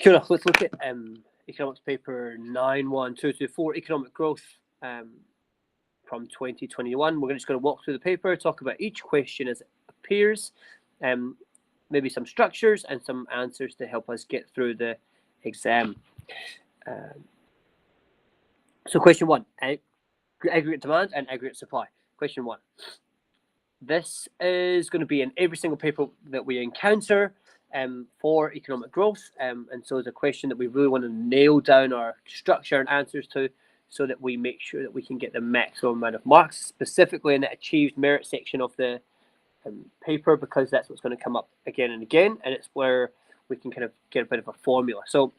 Cool. Let's look at economics paper 91224, economic growth from 2021. We're just going to walk through the paper, talk about each question as it appears, maybe some structures and some answers to help us get through the exam. So question one, aggregate demand and aggregate supply. Question one. This is going to be in every single paper that we encounter for economic growth. And so it's a question that we really want to nail down our structure and answers to, so that we make sure that we can get the maximum amount of marks, specifically in the achieved merit section of the paper, because that's what's going to come up again and again, and it's where we can kind of get a bit of a formula. So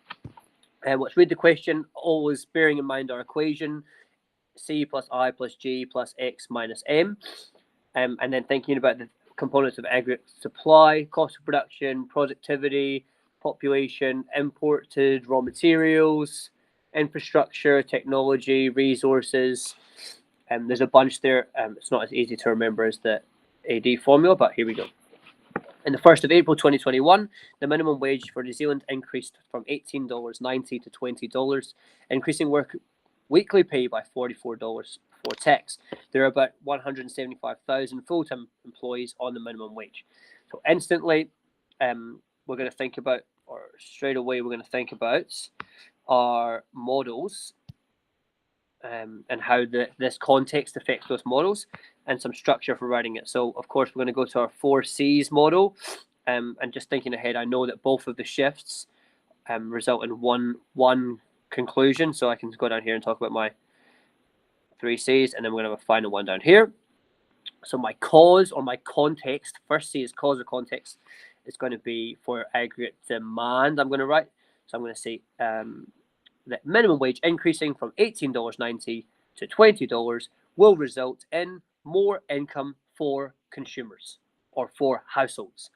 let's read the question, always bearing in mind our equation, C plus I plus G plus X minus M, and then thinking about the components of aggregate supply, cost of production, productivity, population, imported raw materials, infrastructure, technology, resources. There's a bunch there. It's not as easy to remember as the AD formula, but here we go. In the 1st of April 2021, the minimum wage for New Zealand increased from $18.90 to $20, increasing weekly pay by $44 before tax. There are about 175,000 full-time employees on the minimum wage. So instantly, we're going to think about, or straight away, we're going to think about our models and how this context affects those models, and some structure for writing it. So, of course, we're going to go to our 4 C's model, and just thinking ahead, I know that both of the shifts result in one conclusion, so I can go down here and talk about my 3 C's, and then we're going to have a final one down here. So my cause or my context, first C is cause or context, is going to be for aggregate demand. I'm going to write, so I'm going to say that minimum wage increasing from $18.90 to $20 will result in more income for consumers or for households.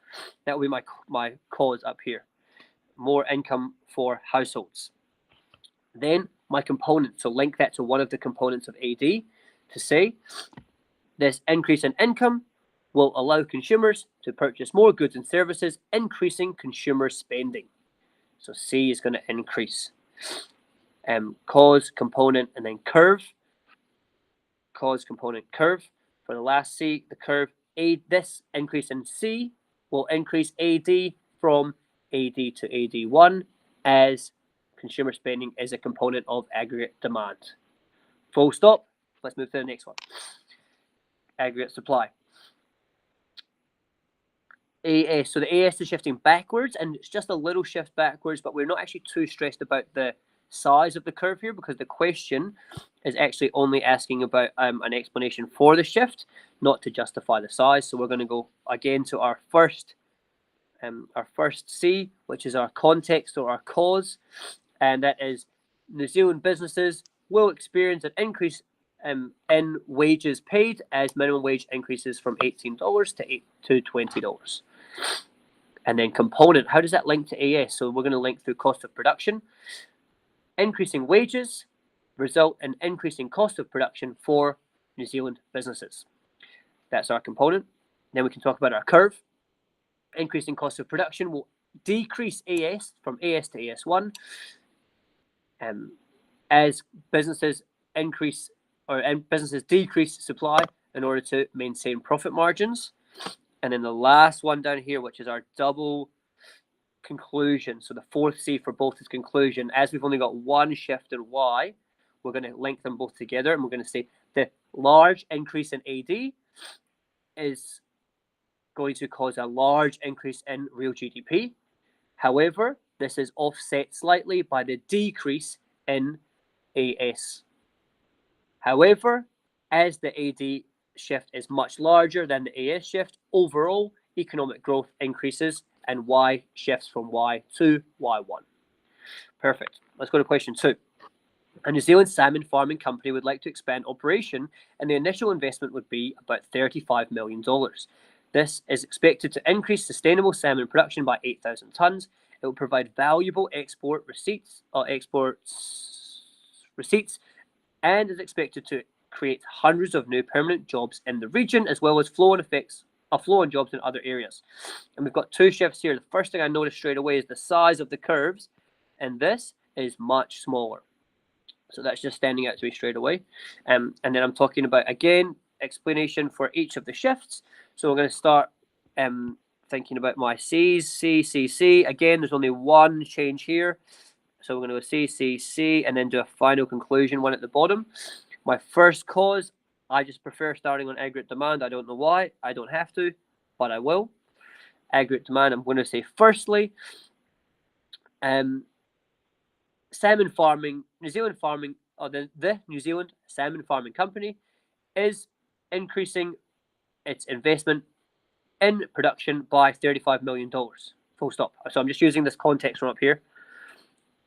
That will be my cause up here. More income for households. Then my component, so link that to one of the components of AD to say this increase in income will allow consumers to purchase more goods and services, increasing consumer spending. So C is going to increase. Cause, component, and then curve. Cause, component, curve. For the last C, the curve, this increase in C will increase AD from AD to AD1 as consumer spending is a component of aggregate demand. Full stop. Let's move to the next one. Aggregate supply. AS. So the AS is shifting backwards, and it's just a little shift backwards, but we're not actually too stressed about the size of the curve here, because the question is actually only asking about an explanation for the shift, not to justify the size. So we're going to go again to our first C, which is our context or our cause, and that is New Zealand businesses will experience an increase in wages paid as minimum wage increases from $18 to $20. And then component, how does that link to AS? So we're going to link through cost of production. Increasing wages result in increasing cost of production for New Zealand businesses. That's our component. Then we can talk about our curve. Increasing cost of production will decrease AS from AS to AS1 as businesses increase and businesses decrease supply in order to maintain profit margins. And then the last one down here, which is our double conclusion. So the 4th C for both is conclusion. As we've only got one shift in Y, we're going to link them both together, and we're going to say the large increase in AD is going to cause a large increase in real GDP. However, this is offset slightly by the decrease in AS. However, as the AD shift is much larger than the AS shift, overall economic growth increases and Y shifts from Y to Y1. Perfect. Let's go to question 2. A New Zealand salmon farming company would like to expand operation, and the initial investment would be about $35 million. This is expected to increase sustainable salmon production by 8,000 tonnes. It will provide valuable export receipts, and is expected to create hundreds of new permanent jobs in the region, as well as flow-on jobs in other areas. And we've got 2 shifts here. The first thing I noticed straight away is the size of the curves and this is much smaller. So that's just standing out to me straight away. And then I'm talking about, again, explanation for each of the shifts. So we're going to start thinking about my C's, C, C, C. Again, there's only one change here. So we're going to go C, C, C, and then do a final conclusion one at the bottom. My first cause, I just prefer starting on aggregate demand. I don't know why. I don't have to, but I will. Aggregate demand, I'm going to say firstly, salmon farming, New Zealand farming, or the New Zealand Salmon Farming Company is increasing its investment in production by $35 million. Full stop. So I'm just using this context from up here.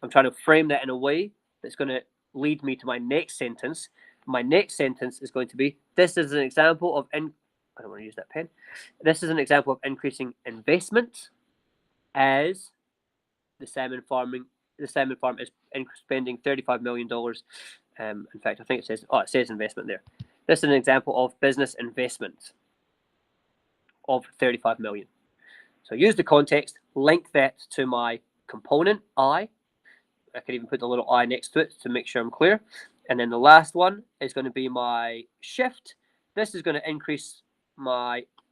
I'm trying to frame that in a way that's going to lead me to my next sentence. My next sentence is going to be, this is an example of, I don't want to use that pen. This is an example of increasing investment as the salmon farm is spending $35 million. In fact, I think it says investment there. This is an example of business investment of $35 million. So use the context, link that to my component, I could even put the little I next to it to make sure I'm clear. And then the last one is going to be my shift. This is going to increase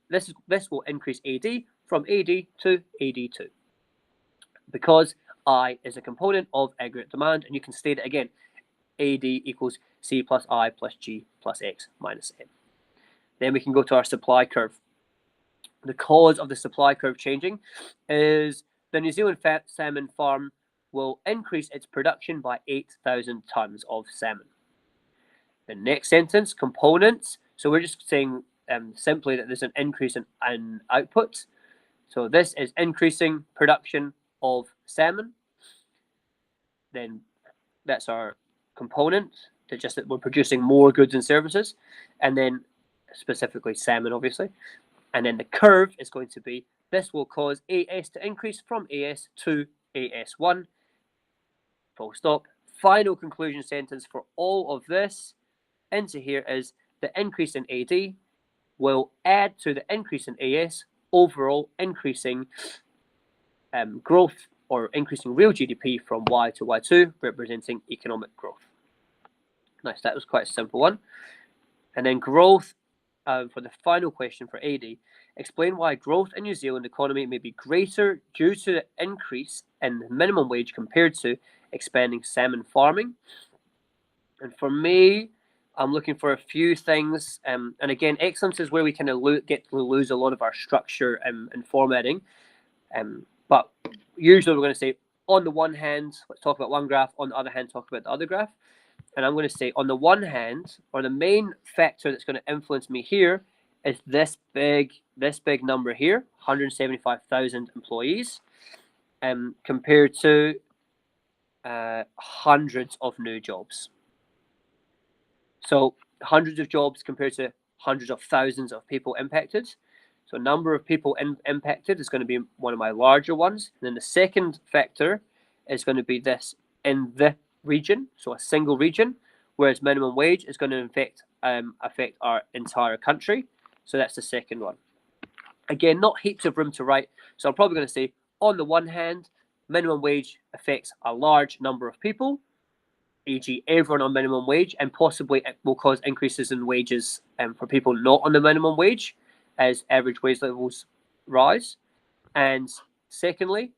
this will increase AD from AD to AD2. Because I is a component of aggregate demand, and you can state it again. AD equals C plus I plus G plus X minus M. Then we can go to our supply curve. The cause of the supply curve changing is the New Zealand salmon farm will increase its production by 8,000 tons of salmon. The next sentence, components. So we're just saying simply that there's an increase in output. So this is increasing production of salmon. Then that's our component, just that we're producing more goods and services, and then specifically salmon, obviously. And then the curve is going to be, this will cause AS to increase from AS to AS1. Full stop. Final conclusion sentence for all of this into here is the increase in AD will add to the increase in AS, overall increasing growth or increasing real GDP from Y to Y2, representing economic growth. Nice, that was quite a simple one. And then growth, for the final question for AD, explain why growth in New Zealand economy may be greater due to the increase in the minimum wage compared to expanding salmon farming. And for me, I'm looking for a few things. And again, excellence is where we kind of lose a lot of our structure and formatting. But usually we're going to say, on the one hand, let's talk about one graph. On the other hand, talk about the other graph. And I'm going to say, on the one hand, or the main factor that's going to influence me here is this big number here, 175,000 employees, compared to hundreds of new jobs. So hundreds of jobs compared to hundreds of thousands of people impacted. So number of people impacted is going to be one of my larger ones. And then the second factor is going to be this in the region, so a single region, whereas minimum wage is going to affect our entire country. So that's the second one. Again, not heaps of room to write. So I'm probably going to say, on the one hand, minimum wage affects a large number of people, e.g. everyone on minimum wage, and possibly it will cause increases in wages for people not on the minimum wage as average wage levels rise. And secondly,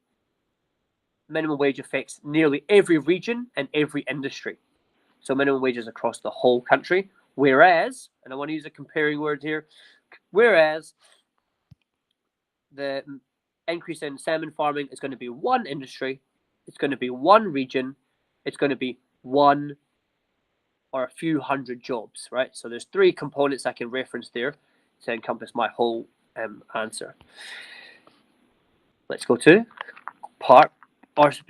minimum wage affects nearly every region and every industry. So minimum wages across the whole country. Whereas, and I want to use a comparing word here, whereas the increase in salmon farming is going to be one industry, it's going to be one region, it's going to be one or a few hundred jobs, right? So there's three components I can reference there to encompass my whole answer. Let's go to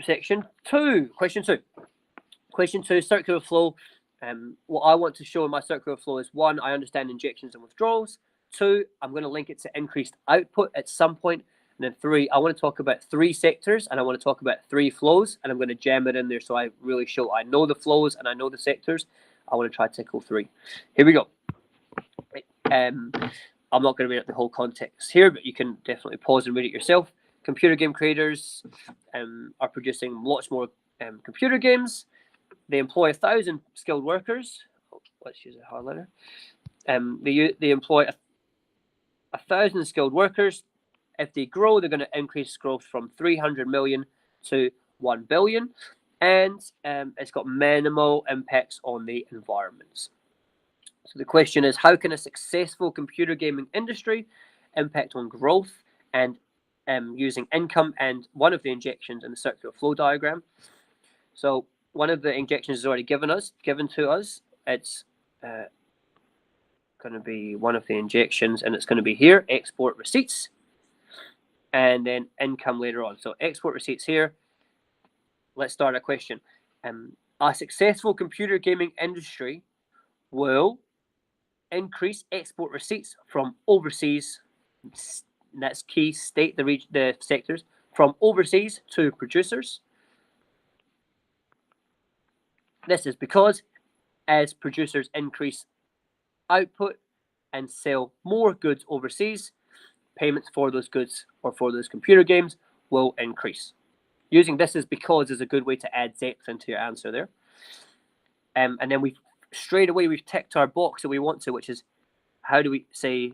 section 2. Question 2. Question 2, circular flow. What I want to show in my circular flow is 1, I understand injections and withdrawals. 2, I'm going to link it to increased output at some point. And then 3, I want to talk about 3 sectors and I want to talk about 3 flows, and I'm going to jam it in there so I really show I know the flows and I know the sectors. I want to try to tackle 3. Here we go. I'm not going to read out the whole context here, but you can definitely pause and read it yourself. Computer game creators, are producing lots more computer games. They employ 1,000 skilled workers. Oh, let's use a highlighter. They employ 1,000 skilled workers. If they grow, they're going to increase growth from 300 million to 1 billion. And it's got minimal impacts on the environments. So the question is, how can a successful computer gaming industry impact on growth and using income? And one of the injections in the circular flow diagram. So one of the injections is already given to us. It's going to be one of the injections, and it's going to be here, export receipts, and then income later on. So export receipts here. Let's start a question. A successful computer gaming industry will increase export receipts from overseas. That's key. State the sectors from overseas to producers. This is because as producers increase output and sell more goods overseas, payments for those goods or for those computer games will increase. Using this is because is a good way to add depth into your answer there. And then we've ticked our box that we want to, which is how do we say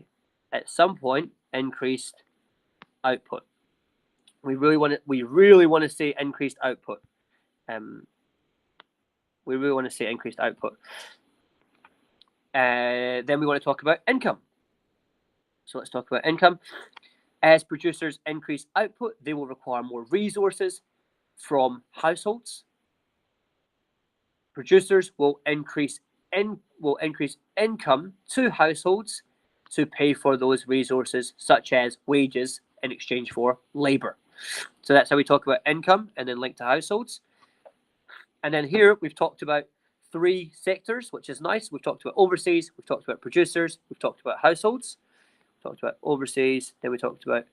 at some point increased output? We really want to say increased output. We really want to say increased output. Then we want to talk about income. So let's talk about income. As producers increase output, they will require more resources from households. Producers will increase income to households to pay for those resources, such as wages in exchange for labor. So that's how we talk about income and then link to households. And then here we've talked about 3 sectors, which is nice. We've talked about overseas, we've talked about producers, we've talked about households. We talked about overseas, then we talked about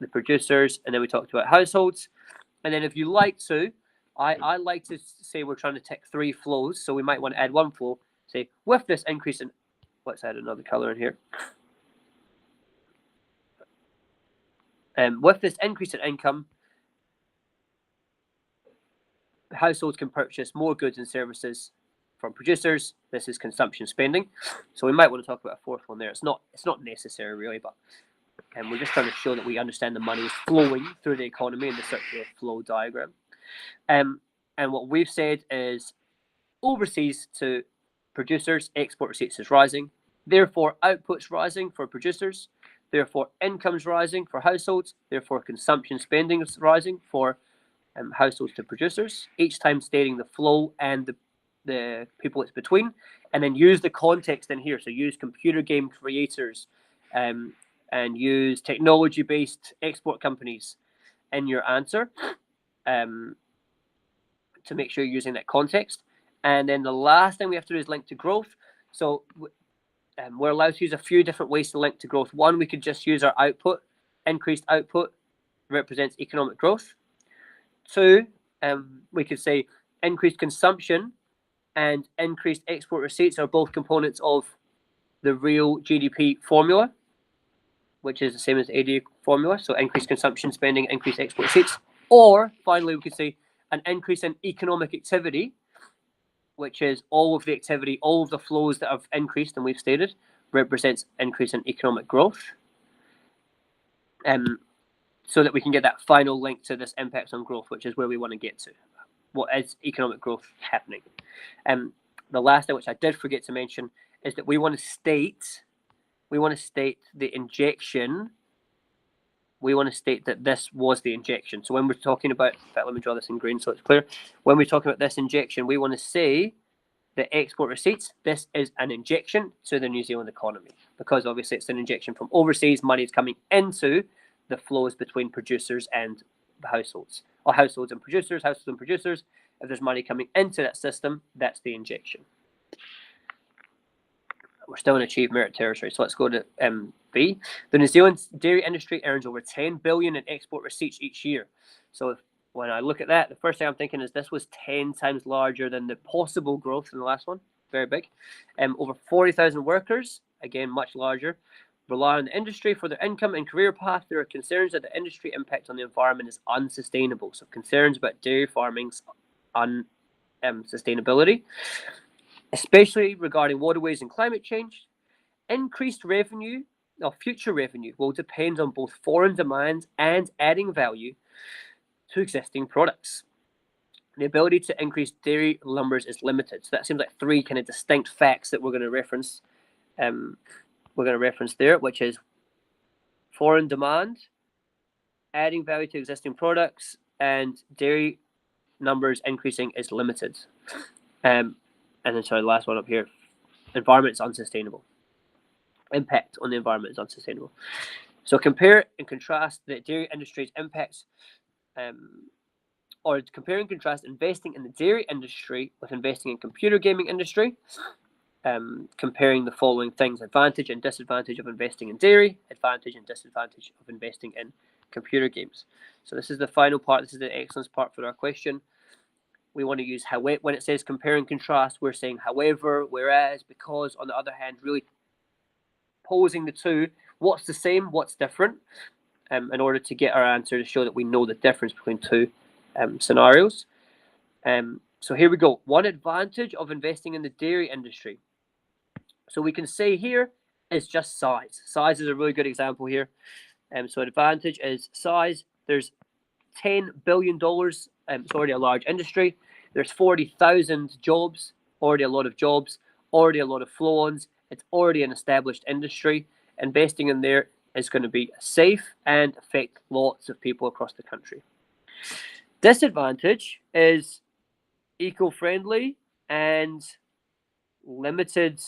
the producers, and then we talked about households. And then if you like to, I like to say we're trying to tick 3 flows, so we might want to add 1 flow. Say, with this increase in, let's add another color in here. With this increase in income, households can purchase more goods and services from producers. This is consumption spending. So we might want to talk about a 4th one there. It's not necessary really, but we're just trying to show that we understand the money is flowing through the economy in the circular flow diagram. And what we've said is overseas to producers, export receipts is rising. Therefore, output's rising for producers. Therefore, income's rising for households. Therefore, consumption spending is rising for households to producers. Each time stating the flow and the people it's between, and then use the context in here. So use computer game creators and use technology-based export companies in your answer to make sure you're using that context. And then the last thing we have to do is link to growth. So we're allowed to use a few different ways to link to growth. One, we could just use our output. Increased output represents economic growth. 2, we could say increased consumption and increased export receipts are both components of the real GDP formula, which is the same as the ADA formula. So increased consumption spending, increased export receipts. Or finally, we could say an increase in economic activity, which is all of the activity, all of the flows that have increased and we've stated, represents increase in economic growth. So that we can get that final link to this impacts on growth, which is where we want to get to. What is economic growth happening? The last thing, which I did forget to mention, is that we want to state the injection. We want to state that this was the injection. So when we're talking about, in fact, let me draw this in green so it's clear. When we're talking about this injection, we want to say the export receipts, this is an injection to the New Zealand economy, because obviously it's an injection from overseas. Money is coming into the flows between producers and the households, or households and producers. If there's money coming into that system, that's the injection. We're still in achieved merit territory, so let's go to B. The New Zealand dairy industry earns over 10 billion in export receipts each year. So when I look at that, the first thing I'm thinking is this was 10 times larger than the possible growth in the last one. Very big. Over 40,000 workers, again much larger. rely on the industry for their income and career path, there are concerns that the industry impact on the environment is unsustainable. So concerns about dairy farming's sustainability, especially regarding waterways and climate change. Increased revenue or future revenue will depend on both foreign demand and adding value to existing products. The ability to increase dairy numbers is limited. So that seems like three kind of distinct facts that we're going to reference. There, which is foreign demand, adding value to existing products, and dairy numbers increasing is limited. And then, sorry, the last one up here, environment is unsustainable. Impact on the environment is unsustainable. So compare and contrast the dairy industry's impacts, or compare and contrast investing in the dairy industry with investing in computer gaming industry. Comparing the following things: advantage and disadvantage of investing in dairy, advantage and disadvantage of investing in computer games. So this is the final part. This is the excellence part for our question. We want to use how, when it says compare and contrast, we're saying however, whereas, because, on the other hand, really posing the two, what's the same, what's different, in order to get our answer to show that we know the difference between two scenarios. So here we go. One advantage of investing in the dairy industry. So we can say here is just size. Size is a really good example here. So advantage is size. There's $10 billion. It's already a large industry. There's 40,000 jobs, already a lot of jobs, already a lot of flow-ons. It's already an established industry. Investing in there is going to be safe and affect lots of people across the country. Disadvantage is eco-friendly and limited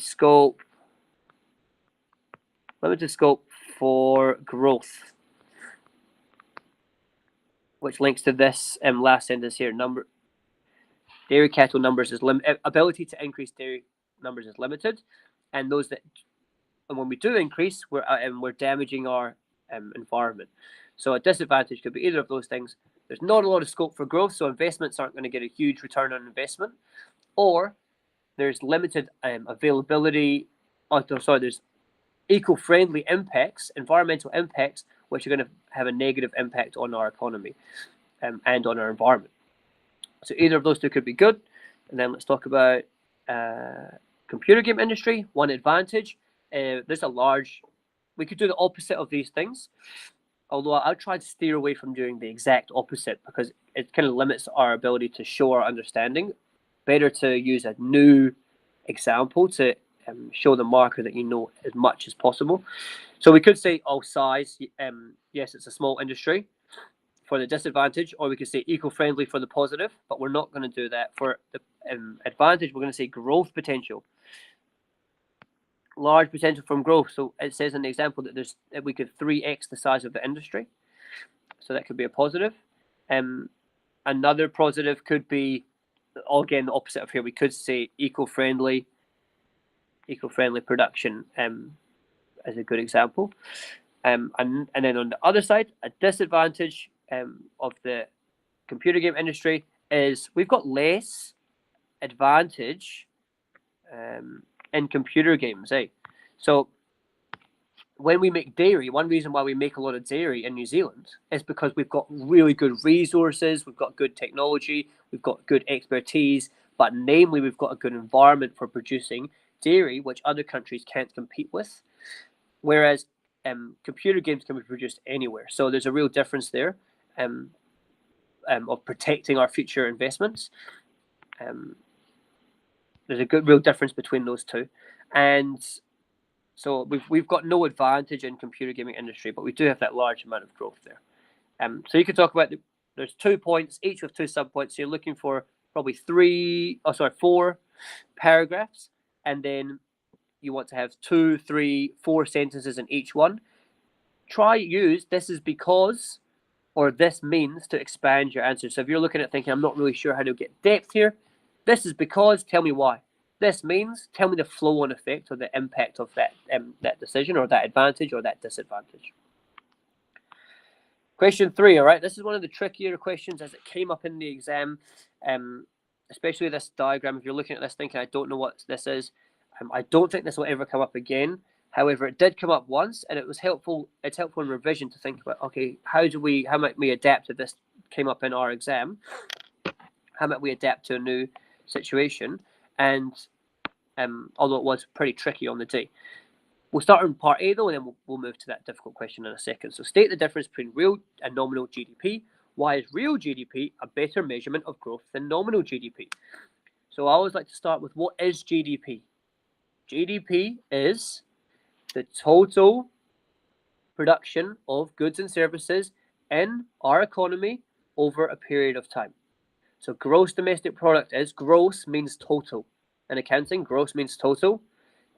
scope for growth, which links to this last sentence here. Dairy cattle numbers is ability to increase dairy numbers is limited, and when we do increase, we're damaging our environment. So a disadvantage could be either of those things. There's not a lot of scope for growth, so investments aren't going to get a huge return on investment, or there's limited availability. There's eco-friendly impacts, environmental impacts, which are going to have a negative impact on our economy and on our environment. So either of those two could be good. And then let's talk about computer game industry. One advantage, we could do the opposite of these things, although I'll try to steer away from doing the exact opposite because it kind of limits our ability to show our understanding. Better to use a new example to show the marker that you know as much as possible. So we could say, size, yes, it's a small industry for the disadvantage, or we could say eco-friendly for the positive, but we're not going to do that. For the advantage, we're going to say growth potential. Large potential from growth. So it says in the example that we could 3x the size of the industry. So that could be a positive. Another positive could be, again, the opposite of here. We could say eco-friendly production as a good example. And then on the other side, a disadvantage of the computer game industry is we've got less advantage in computer games. So when we make dairy, one reason why we make a lot of dairy in New Zealand is because we've got really good resources, we've got good technology, we've got good expertise, but namely we've got a good environment for producing dairy, which other countries can't compete with. Whereas computer games can be produced anywhere. So there's a real difference there of protecting our future investments. There's a real difference between those two. And so we've got no advantage in computer gaming industry, but we do have that large amount of growth there. So you could talk about, there's 2 points, each with 2 subpoints. So you're looking for probably 4 paragraphs, and then you want to have 2, 3, 4 sentences in each one. Try use this is because or this means to expand your answer. So if you're looking at thinking, I'm not really sure how to get depth here, this is because, tell me why. This means, tell me the flow-on effect or the impact of that decision or that advantage or that disadvantage. Question 3, all right? This is one of the trickier questions as it came up in the exam, especially this diagram. If you're looking at this thinking, I don't know what this is, I don't think this will ever come up again. However, it did come up once, and it was helpful. It's helpful in revision to think about, okay, how might we adapt if this came up in our exam? How might we adapt to a new situation? And although it was pretty tricky on the day. We'll start on part A though, and then we'll move to that difficult question in a second. So state the difference between real and nominal GDP. Why is real GDP a better measurement of growth than nominal GDP? So I always like to start with, what is GDP? GDP is the total production of goods and services in our economy over a period of time. So gross domestic product is, gross means total. In accounting, gross means total.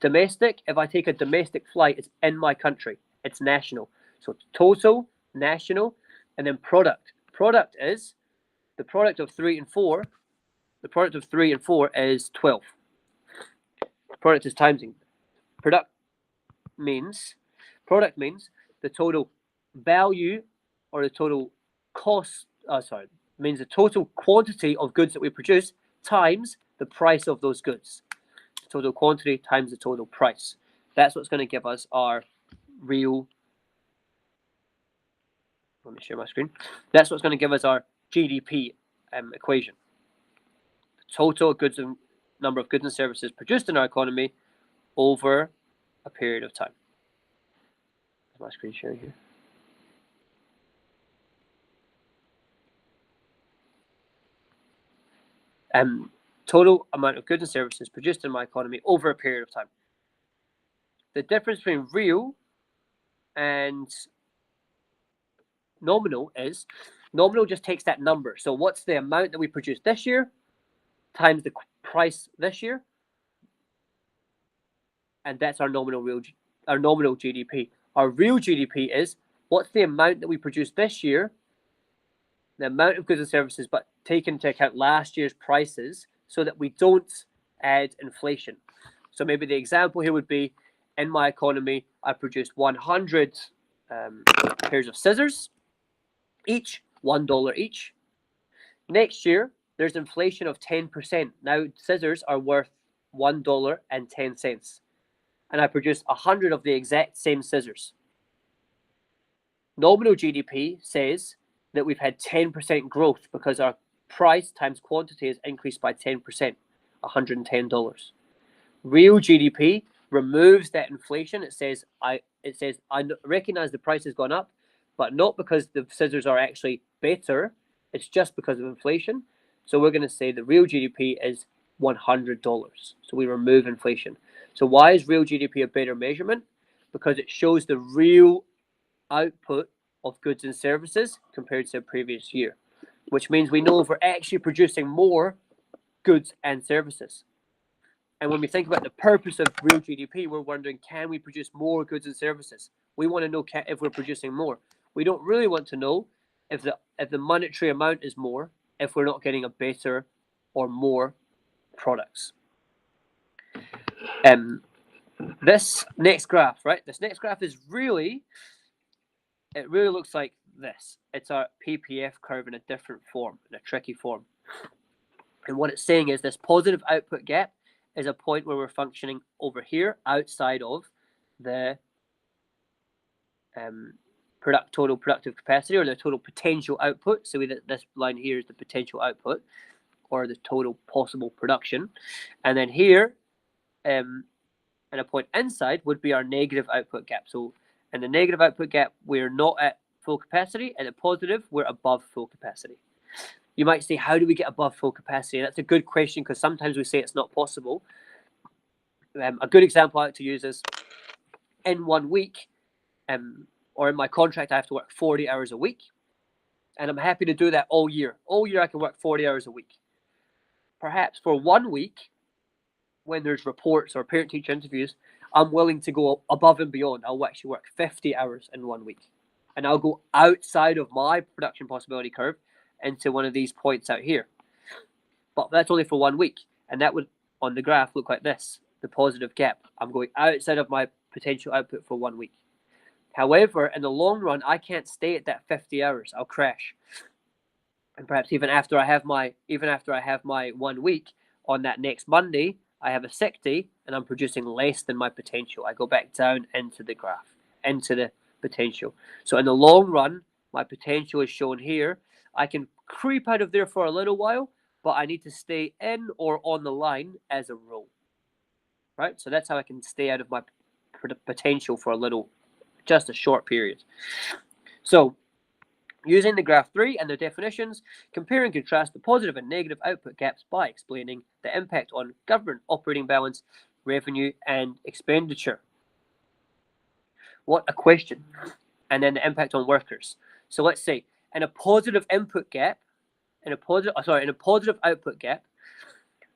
Domestic, if I take a domestic flight, it's in my country. It's national. So total, national, and then product. Product is the product of 3 and 4. The product of 3 and 4 is 12. Product is timesing. Product means the total value or the total cost, means the total quantity of goods that we produce times the price of those goods. Total quantity times the total price. That's what's going to give us our real. Let me share my screen. That's what's going to give us our GDP equation. Total goods and number of goods and services produced in our economy over a period of time. Is my screen sharing here? Total amount of goods and services produced in my economy over a period of time. The difference between real and nominal is, nominal just takes that number. So what's the amount that we produced this year times the price this year, and that's our nominal GDP. Our real GDP is what's the amount that we produced this year, the amount of goods and services, but take into account last year's prices so that we don't add inflation. So maybe the example here would be, in my economy, I produced 100 pairs of scissors, each $1 each. Next year, there's inflation of 10%. Now, scissors are worth $1.10, and I produced 100 of the exact same scissors. Nominal GDP says that we've had 10% growth because our price times quantity has increased by 10%, $110. Real GDP removes that inflation. It says I recognize the price has gone up, but not because the scissors are actually better. It's just because of inflation. So we're going to say the real GDP is $100. So we remove inflation. So why is real GDP a better measurement? Because it shows the real output of goods and services compared to the previous year, which means we know if we're actually producing more goods and services. And when we think about the purpose of real GDP, we're wondering, can we produce more goods and services? We want to know if we're producing more. We don't really want to know if the monetary amount is more, if we're not getting a better or more products. This next graph, right? This next graph is really, it really looks like this. It's our PPF curve in a different form, in a tricky form. And what it's saying is this positive output gap is a point where we're functioning over here outside of the total productive capacity, or the total potential output. So this line here is the potential output, or the total possible production. And then here, and a point inside would be our negative output gap. So in the negative output gap, we're not at full capacity, and at positive, we're above full capacity. You might say, how do we get above full capacity? And that's a good question, because sometimes we say it's not possible. A good example I like to use is, in 1 week, or in my contract, I have to work 40 hours a week. And I'm happy to do that all year. All year I can work 40 hours a week. Perhaps for 1 week, when there's reports or parent-teacher interviews, I'm willing to go above and beyond. I'll actually work 50 hours in 1 week. And I'll go outside of my production possibility curve into one of these points out here. But that's only for 1 week. And that would, on the graph, look like this, the positive gap. I'm going outside of my potential output for 1 week. However, in the long run, I can't stay at that 50 hours. I'll crash. And perhaps even after I have my 1 week, on that next Monday, I have a sick day and I'm producing less than my potential. I go back down into the graph, into the potential. So in the long run, my potential is shown here. I can creep out of there for a little while, but I need to stay in or on the line as a rule. Right? So that's how I can stay out of my potential for a little, just a short period. So using the graph 3 and the definitions, compare and contrast the positive and negative output gaps by explaining the impact on government operating balance, revenue, and expenditure. What a question. And then the impact on workers. So let's say in a positive input gap, in a positive output gap,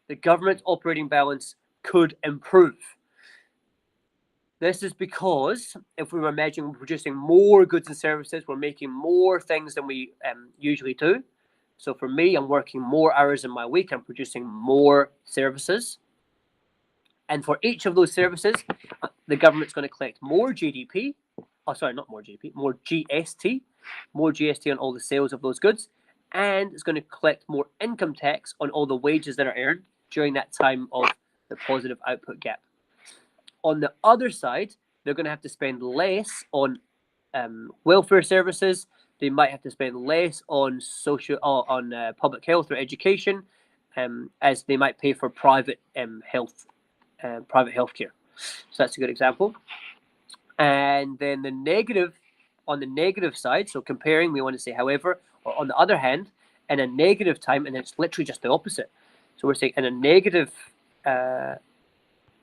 the government operating balance could improve. This is because if we were imagining producing more goods and services, we're making more things than we usually do. So for me, I'm working more hours in my week. I'm producing more services. And for each of those services, the government's going to collect more GDP. Oh, sorry, not more GDP, more GST. More GST on all the sales of those goods. And it's going to collect more income tax on all the wages that are earned during that time of the positive output gap. On the other side, they're going to have to spend less on welfare services. They might have to spend less on public health or education, as they might pay for private healthcare. So that's a good example. And then on the negative side, so comparing, we want to say, however, or on the other hand, in a negative time, and it's literally just the opposite. So we're saying in a negative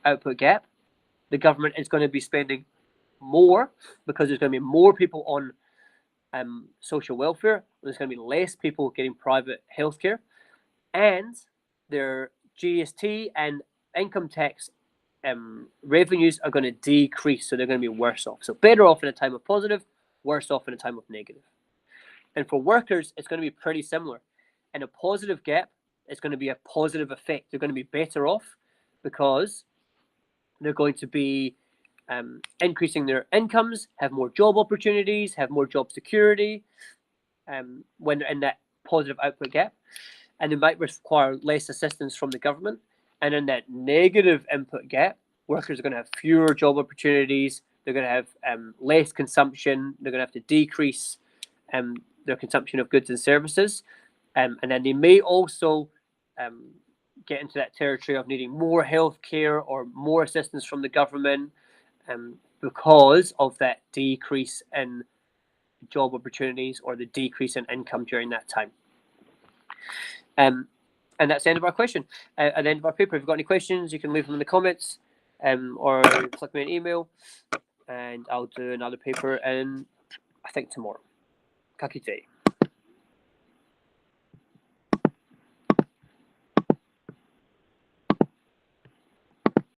output gap, the government is going to be spending more because there's going to be more people on social welfare. There's going to be less people getting private healthcare, and their GST and income tax revenues are going to decrease, so they're going to be worse off. So better off in a time of positive, worse off in a time of negative. And for workers, it's going to be pretty similar. In a positive gap, it's going to be a positive effect. They're going to be better off because they're going to be increasing their incomes, have more job opportunities, have more job security when they're in that positive output gap, and they might require less assistance from the government. And in that negative input gap, workers are going to have fewer job opportunities. They're going to have less consumption. They're going to have to decrease their consumption of goods and services. And then they may also get into that territory of needing more healthcare or more assistance from the government because of that decrease in job opportunities or the decrease in income during that time. And that's the end of our question. At the end of our paper, if you've got any questions, you can leave them in the comments or click me an email, and I'll do another paper in, I think, tomorrow. Ka kite.